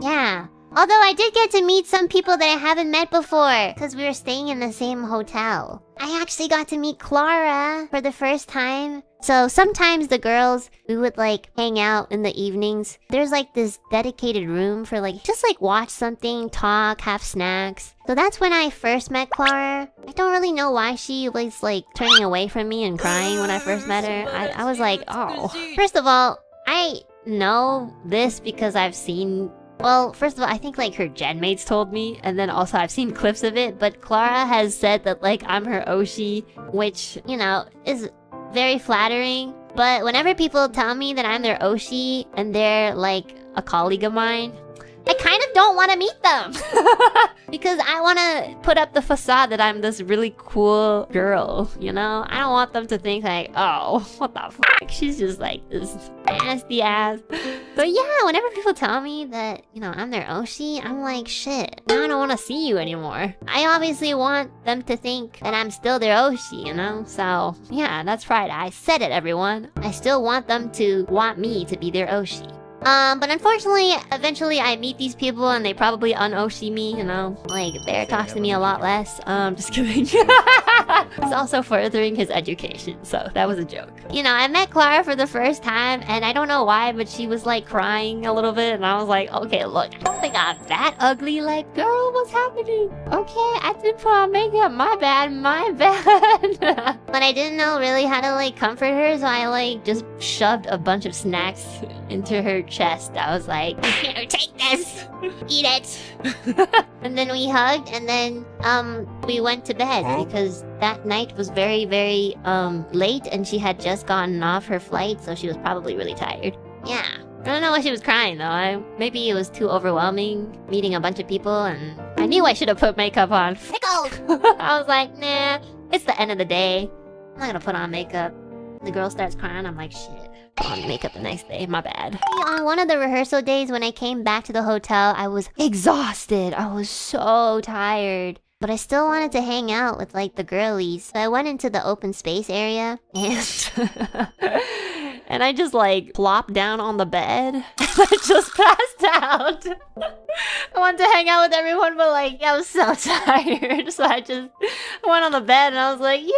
Yeah. Although I did get to meet some people that I haven't met before, because we were staying in the same hotel. I actually got to meet Klara for the first time. So sometimes the girls, we would like hang out in the evenings. There's like this dedicated room for like, just like watch something, talk, have snacks. So that's when I first met Klara. I don't really know why she was like turning away from me and crying when I first met her. I was like, oh. First of all, I know this because I've seen... Well, first of all, I think like her gen mates told me, and then also I've seen clips of it, but Klara has said that like I'm her Oshi, which, you know, is very flattering. But whenever people tell me that I'm their Oshi and they're like a colleague of mine, I kind of don't want to meet them. Because I want to put up the facade that I'm this really cool girl, you know? I don't want them to think like, oh, what the fuck? She's just like this nasty ass. So yeah, whenever people tell me that, you know, I'm their Oshi, I'm like, shit, now I don't want to see you anymore. I obviously want them to think that I'm still their Oshi, you know? So yeah, that's right. I said it, everyone. I still want them to want me to be their Oshi. But unfortunately, eventually I meet these people and they probably un-Oshi me, you know? Like, Bear talks to me a lot less. Just kidding. He's also furthering his education, so that was a joke. You know, I met Klara for the first time, and I don't know why, but she was like crying a little bit, and I was like, okay, look, I don't think I'm that ugly. Like, girl, what's happening? Okay, I didn't put on makeup. My bad, my bad. But I didn't know really how to like comfort her, so I like just shoved a bunch of snacks into her chest. I was like, here, take this, eat it. And then we hugged, and then we went to bed because that night was very, very late, and she had just gotten off her flight, so she was probably really tired. Yeah, I don't know why she was crying though. Maybe it was too overwhelming meeting a bunch of people, and I knew I should have put makeup on. I was like, nah, it's the end of the day. I'm not gonna put on makeup. The girl starts crying, I'm like, shit. On makeup the next day, my bad. On one of the rehearsal days when I came back to the hotel, I was exhausted. I was so tired. But I still wanted to hang out with like the girlies. So I went into the open space area and... and I just like plopped down on the bed. And I just passed out. I wanted to hang out with everyone, but like I was so tired. So I just went on the bed and I was like, yeah.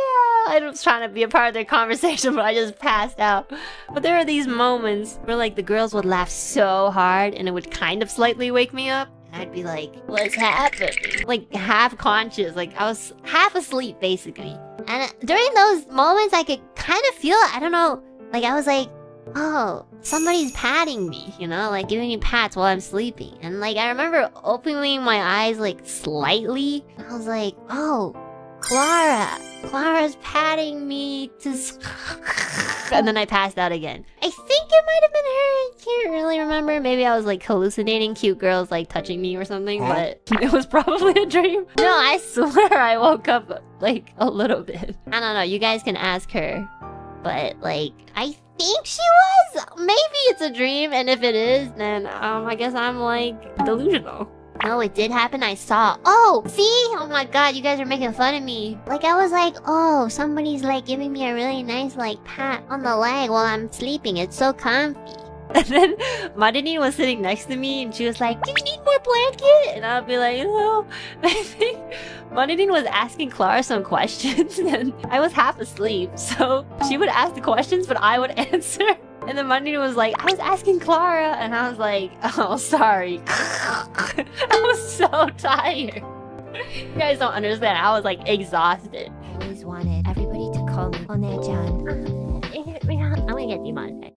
I was trying to be a part of their conversation, but I just passed out. But there are these moments where like the girls would laugh so hard and it would kind of slightly wake me up. And I'd be like, what's happening? Like half conscious, like I was half asleep basically. And during those moments I could kind of feel, I don't know, like I was like, oh, somebody's patting me, you know, like giving me pats while I'm sleeping. And like I remember opening my eyes like slightly. And I was like, oh, Klara. Klara's patting me to... And then I passed out again. I think it might have been her. I can't really remember. Maybe I was like hallucinating cute girls like touching me or something, but it was probably a dream. No, I swear I woke up like a little bit. I don't know. You guys can ask her. But like, I think she was. Maybe it's a dream, and if it is, then I guess I'm like delusional. No, it did happen. I saw. Oh, see? Oh my god, you guys are making fun of me. Like, I was like, oh, somebody's like giving me a really nice like pat on the leg while I'm sleeping. It's so comfy. And then Marionette was sitting next to me and she was like, do you need more blanket? And I'll be like, no. I think Marionette was asking Klara some questions and I was half asleep. So she would ask the questions, but I would answer. And then Marionette was like, I was asking Klara. And I was like, oh, sorry. I was so tired. You guys don't understand. I was like exhausted. I always wanted everybody to call me One-chan. I'm gonna get demonetized.